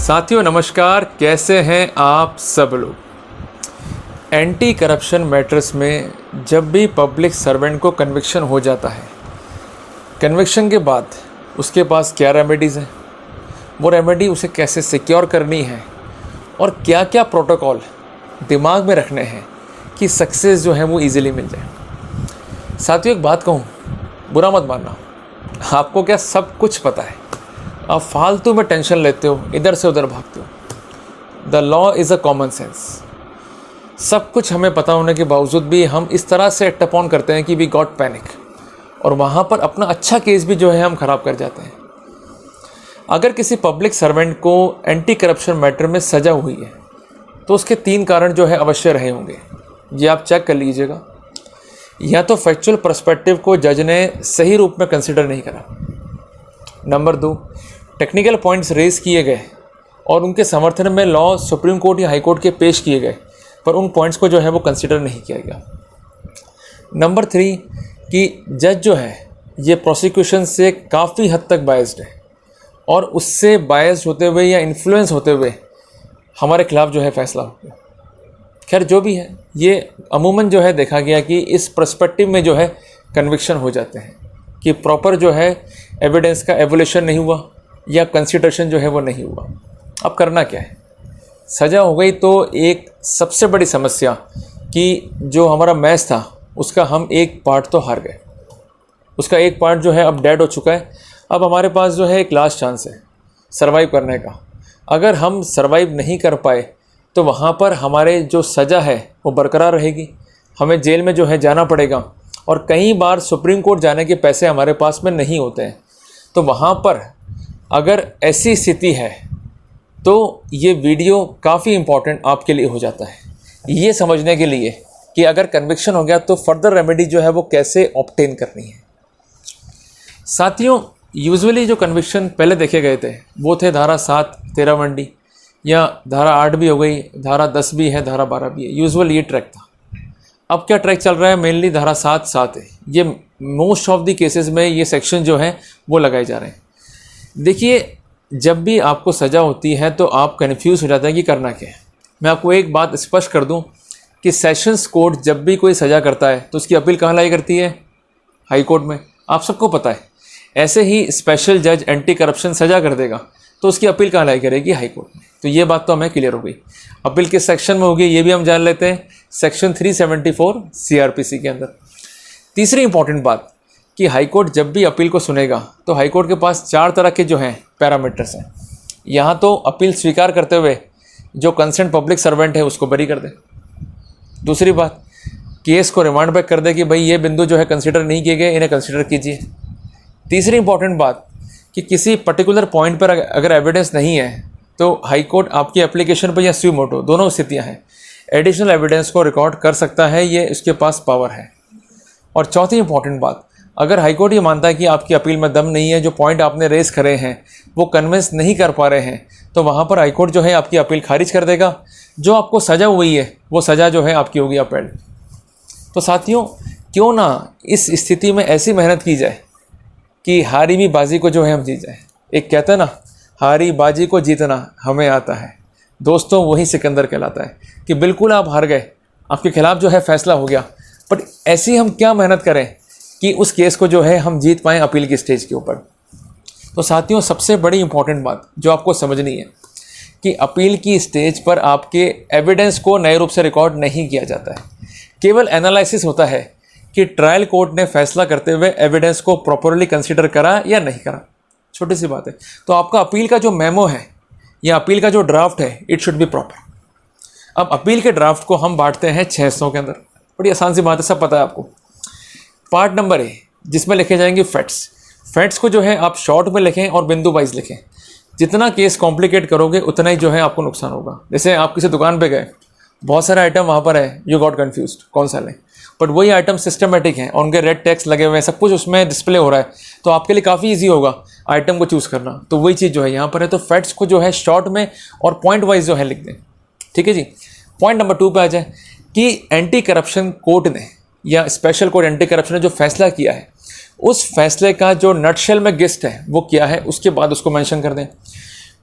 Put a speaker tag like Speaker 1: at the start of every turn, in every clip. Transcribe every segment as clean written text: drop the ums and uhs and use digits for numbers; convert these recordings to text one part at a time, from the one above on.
Speaker 1: साथियों नमस्कार, कैसे हैं आप सब लोग। एंटी करप्शन मैटर्स में जब भी पब्लिक सर्वेंट को कन्विक्शन हो जाता है, कन्विक्शन के बाद उसके पास क्या रेमेडीज़ हैं, वो रेमेडी उसे कैसे सिक्योर करनी है और क्या क्या प्रोटोकॉल दिमाग में रखने हैं कि सक्सेस जो है वो इजीली मिल जाए। साथियों एक बात कहूँ, बुरा मत मानना, आपको क्या सब कुछ पता है, आप फालतू में टेंशन लेते हो, इधर से उधर भागते हो। The law is a common sense. सब कुछ हमें पता होने के बावजूद भी हम इस तरह से एक्ट अपॉन करते हैं कि वी गॉट पैनिक, और वहाँ पर अपना अच्छा केस भी जो है हम ख़राब कर जाते हैं। अगर किसी पब्लिक सर्वेंट को एंटी करप्शन मैटर में सज़ा हुई है तो उसके 3 कारण जो है अवश्य रहे होंगे। ये आप चेक कर लीजिएगा। या तो फैक्चुअल पर्सपेक्टिव को जज ने सही रूप में कंसिडर नहीं करा। नंबर 2, टेक्निकल पॉइंट्स रेज किए गए और उनके समर्थन में लॉ सुप्रीम कोर्ट या हाई कोर्ट के पेश किए गए, पर उन पॉइंट्स को जो है वो कंसिडर नहीं किया गया। नंबर 3 कि जज जो है ये प्रोसिक्यूशन से काफ़ी हद तक बायस्ड है और उससे बायस्ड होते हुए या इन्फ्लुएंस होते हुए हमारे खिलाफ जो है फैसला हो गया। खैर जो भी है, ये अमूमन जो है देखा गया कि इस पर्सपेक्टिव में जो है कन्विक्शन हो जाते हैं कि प्रॉपर जो है एविडेंस का एवोल्यूशन नहीं हुआ या कंसिडरेशन जो है वो नहीं हुआ। अब करना क्या है, सज़ा हो गई तो एक सबसे बड़ी समस्या कि जो हमारा मैच था उसका हम एक पार्ट तो हार गए, उसका एक पार्ट जो है अब डेड हो चुका है। अब हमारे पास जो है एक लास्ट चांस है सर्वाइव करने का। अगर हम सर्वाइव नहीं कर पाए तो वहाँ पर हमारे जो सज़ा है वो बरकरार रहेगी, हमें जेल में जो है जाना पड़ेगा, और कई बार सुप्रीम कोर्ट जाने के पैसे हमारे पास में नहीं होते हैं। तो वहाँ पर अगर ऐसी स्थिति है तो ये वीडियो काफ़ी इम्पॉर्टेंट आपके लिए हो जाता है, ये समझने के लिए कि अगर कन्विक्शन हो गया तो फर्दर रेमेडी जो है वो कैसे ऑब्टेन करनी है। साथियों यूजुअली जो कन्विक्शन पहले देखे गए थे वो थे धारा 7 13 मंडी, या धारा 8 भी हो गई, धारा 10 भी है, धारा 12 भी है। यूजुअल ये ट्रैक था। अब क्या ट्रैक चल रहा है, मेनली धारा 7 है। ये मोस्ट ऑफ द केसेस में ये सेक्शन जो है वो लगाए जा रहे हैं। देखिए, जब भी आपको सज़ा होती है तो आप कन्फ्यूज़ हो जाते हैं कि करना क्या है। मैं आपको एक बात स्पष्ट कर दूं कि सेशंस कोर्ट जब भी कोई सज़ा करता है तो उसकी अपील कहाँ लाई करती है? हाई कोर्ट में। आप सबको पता है। ऐसे ही स्पेशल जज एंटी करप्शन सज़ा कर देगा तो उसकी अपील कहाँ लाई करेगी? हाई कोर्ट में। तो ये बात तो हमें क्लियर हो गई। अपील किस सेक्शन में होगी ये भी हम जान लेते हैं, सेक्शन 374 CRPC के अंदर। तीसरी इंपॉर्टेंट बात कि हाई कोर्ट जब भी अपील को सुनेगा तो हाई कोर्ट के पास 4 तरह के जो हैं पैरामीटर्स हैं। यहाँ तो अपील स्वीकार करते हुए जो कंसर्न पब्लिक सर्वेंट है उसको बरी कर दे। दूसरी बात, केस को रिमांड बैक कर दे कि भाई ये बिंदु जो है कंसिडर नहीं किए गए, इन्हें कंसिडर कीजिए। तीसरी इंपॉर्टेंट बात कि किसी पर्टिकुलर पॉइंट पर अगर एविडेंस नहीं है तो हाई कोर्ट आपकी एप्लीकेशन पर या स्यू मोटो, दोनों स्थितियाँ हैं, एडिशनल एविडेंस को रिकॉर्ड कर सकता है, ये इसके पास पावर है। और चौथी इंपॉर्टेंट बात, अगर हाई कोर्ट ये मानता है कि आपकी अपील में दम नहीं है, जो पॉइंट आपने रेस करे हैं वो कन्विंस नहीं कर पा रहे हैं, तो वहाँ पर हाई कोर्ट जो है आपकी अपील खारिज कर देगा। जो आपको सज़ा हुई है वो सज़ा जो है आपकी होगी अपील। तो साथियों, क्यों ना इस स्थिति में ऐसी मेहनत की जाए कि हारी भी बाजी को जो है हम जीत जाए। एक कहता है ना, हारी बाजी को जीतना हमें आता है। दोस्तों वही सिकंदर कहलाता है कि बिल्कुल आप हार गए, आपके खिलाफ जो है फैसला हो गया, बट ऐसी हम क्या मेहनत करें कि उस केस को जो है हम जीत पाएँ अपील की स्टेज के ऊपर। तो साथियों, सबसे बड़ी इंपॉर्टेंट बात जो आपको समझनी है कि अपील की स्टेज पर आपके एविडेंस को नए रूप से रिकॉर्ड नहीं किया जाता है, केवल एनालिसिस होता है कि ट्रायल कोर्ट ने फैसला करते हुए एविडेंस को प्रॉपरली कंसीडर करा या नहीं करा। छोटी सी बात है। तो आपका अपील का जो मेमो है या अपील का जो ड्राफ्ट है, इट शुड बी प्रॉपर। अब अपील के ड्राफ्ट को हम बांटते हैं 6 हिस्सों के अंदर। बड़ी आसान सी बात है, सब पता है आपको। पार्ट नंबर A, जिसमें लिखे जाएंगे फैक्ट्स को जो है आप शॉर्ट में लिखें और बिंदु वाइज लिखें। जितना केस कॉम्प्लिकेट करोगे उतना ही जो है आपको नुकसान होगा। जैसे आप किसी दुकान पे गए, बहुत सारे आइटम वहाँ पर है, यू गॉट कन्फ्यूज्ड कौन सा लें, बट वही आइटम सिस्टमेटिक हैं और उनके रेड टैक्स लगे हुए हैं, सब कुछ उसमें डिस्प्ले हो रहा है, तो आपके लिए काफ़ी ईजी होगा आइटम को चूज़ करना। तो वही चीज़ जो है यहाँ पर है। तो फैक्ट्स को जो है शॉर्ट में और पॉइंट वाइज जो है लिख दें। ठीक है जी। पॉइंट नंबर 2 पे आ जाए कि एंटी करप्शन कोर्ट ने या स्पेशल कोर्ट एंटी करप्शन ने जो फैसला किया है, उस फैसले का जो नटशेल में गिस्ट है वो क्या है, उसके बाद उसको मेंशन कर दें।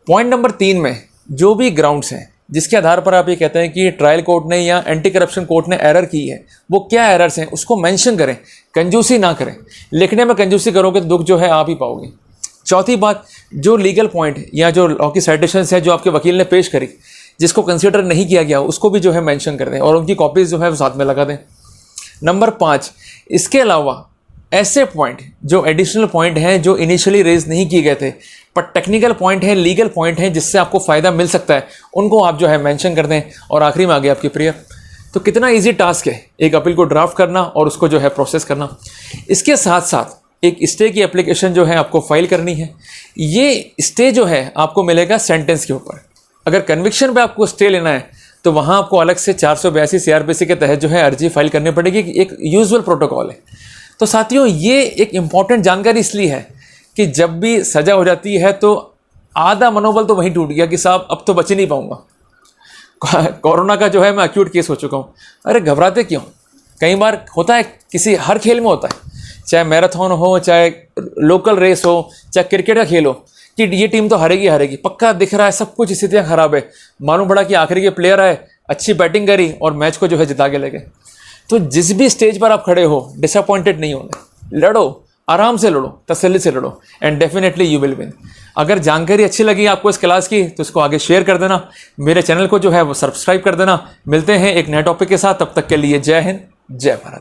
Speaker 1: पॉइंट नंबर 3 में जो भी ग्राउंड्स हैं जिसके आधार पर आप ये कहते हैं कि ट्रायल कोर्ट ने या एंटी करप्शन कोर्ट ने एरर की है, वो क्या एरर्स हैं उसको मेंशन करें, कंजूसी ना करें। लिखने में कंजूसी करोगे तो दुख जो है आप ही पाओगे। चौथी बात, जो लीगल पॉइंट या जो लॉ की साइटेशंस है जो आपके वकील ने पेश करी जिसको कंसिडर नहीं किया गया, उसको भी जो है मेंशन कर दें और उनकी कॉपीज जो है वो साथ में लगा दें। नंबर 5, इसके अलावा ऐसे पॉइंट जो एडिशनल पॉइंट हैं जो इनिशियली रेज नहीं किए गए थे पर टेक्निकल पॉइंट है, लीगल पॉइंट है जिससे आपको फ़ायदा मिल सकता है, उनको आप जो है मेंशन कर दें। और आखिरी में आ गया आपकी प्रेयर। तो कितना इजी टास्क है एक अपील को ड्राफ्ट करना और उसको जो है प्रोसेस करना। इसके साथ साथ एक स्टे की एप्लीकेशन जो है आपको फाइल करनी है। ये स्टे जो है आपको मिलेगा सेंटेंस के ऊपर। अगर कन्विक्शन पे आपको स्टे लेना है तो वहाँ आपको अलग से 482 CRPC के तहत जो है अर्जी फाइल करनी पड़ेगी। एक यूजुअल प्रोटोकॉल है। तो साथियों, ये एक इम्पॉर्टेंट जानकारी इसलिए है कि जब भी सज़ा हो जाती है तो आधा मनोबल तो वहीं टूट गया कि साहब अब तो बच ही नहीं पाऊंगा। कोरोना का जो है मैं एक्यूट केस हो चुका हूँ। अरे घबराते क्यों? कई बार होता है, किसी हर खेल में होता है, चाहे मैराथन हो, चाहे लोकल रेस हो, चाहे क्रिकेट का खेल हो, कि ये टीम तो हारेगी हारेगी, पक्का दिख रहा है, सब कुछ स्थितियाँ खराब है। मालूम पड़ा कि आखिरी के प्लेयर आए, अच्छी बैटिंग करी और मैच को जो है जिता के ले गए। तो जिस भी स्टेज पर आप खड़े हो, डिसअपॉइंटेड नहीं होना, लड़ो, आराम से लड़ो, तसल्ली से लड़ो and definitely you will win. अगर जानकारी अच्छी लगी आपको इस क्लास की तो इसको आगे शेयर कर देना। मेरे चैनल को जो है वो सब्सक्राइब कर देना। मिलते हैं एक नए टॉपिक के साथ, तब तक के लिए जय हिंद, जय भारत।